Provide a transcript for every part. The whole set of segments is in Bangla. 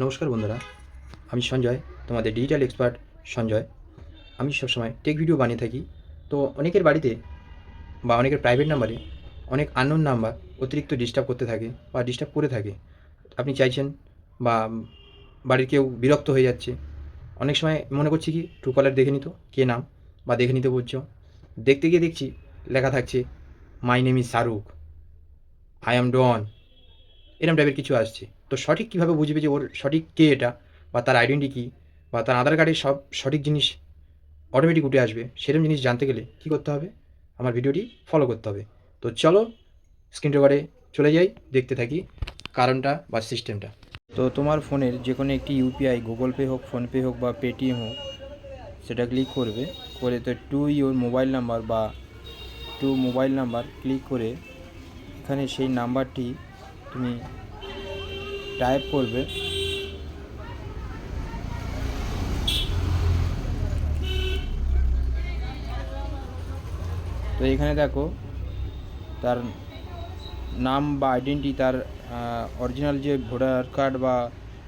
নমস্কার বন্ধুরা, আমি সঞ্জয়, তোমাদের ডিজিটাল এক্সপার্ট সঞ্জয়। আমি সবসময় টেক ভিডিও বানিয়ে থাকি। তো অনেকের বাড়িতে বা অনেকের প্রাইভেট নাম্বারে অনেক আননোন নাম্বার অতিরিক্ত ডিস্টার্ব করতে থাকে বা ডিস্টার্ব করে থাকে। আপনি চাইছেন বা বাড়ির কেউ বিরক্ত হয়ে যাচ্ছে, অনেক সময় মনে করছি কি ট্রুকলার দেখে নিত কে নাম, বা দেখে নিতে বলছো, দেখতে গিয়ে দেখছি লেখা থাকছে my name is Shahrukh, I am Don, এরম টাইপের কিছু আসছে। তো সঠিক কীভাবে বুঝবে যে ওর সঠিক কে এটা, বা তার আইডেন্টি কী, বা তার আধার কার্ডের সব সঠিক জিনিস অটোমেটিক উঠে আসবে, সেরকম জিনিস জানতে গেলে কী করতে হবে? আমার ভিডিওটি ফলো করতে হবে। তো চলো স্ক্রিন রেকর্ডে চলে যাই, দেখতে থাকি কারণটা বা সিস্টেমটা। তো তোমার ফোনের যে কোনো একটি ইউপিআই, গুগল পে হোক, ফোনপে হোক বা পেটিএম হোক, সেটা ক্লিক করবে। করে তো টু ইউর মোবাইল নাম্বার বা টু মোবাইল নাম্বার ক্লিক করে এখানে সেই নাম্বারটি তুমি টাইপ করবে। তো এখানে দেখো তার নাম বা আইডেন্টি, তার অরিজিনাল যে ভোটার কার্ড বা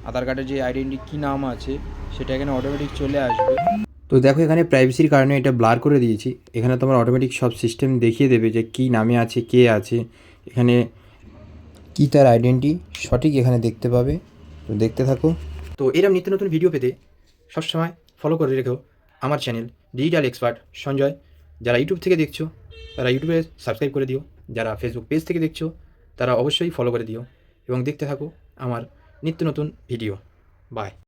আধার কার্ডের যে আইডেন্টি কী নাম আছে সেটা এখানে অটোমেটিক চলে আসবে। তো দেখো এখানে প্রাইভেসির কারণে এটা ব্লার করে দিয়েছি। এখানে তোমার অটোমেটিক সব সিস্টেম দেখিয়ে দেবে যে কী নামে আছে, কে আছে, এখানে কী তার আইডেন্টি সঠিক এখানে দেখতে পাবে। তো দেখতে থাকো। তো এরকম নিত্য নতুন ভিডিও পেতে সবসময় ফলো করে রেখো আমার চ্যানেল ডিজিটাল এক্সপার্ট সঞ্জয়। যারা ইউটিউব থেকে দেখছো তারা ইউটিউবে সাবস্ক্রাইব করে দিও, যারা ফেসবুক পেজ থেকে দেখছো তারা অবশ্যই ফলো করে দিও এবং দেখতে থাকো আমার নিত্য নতুন ভিডিও। বাই।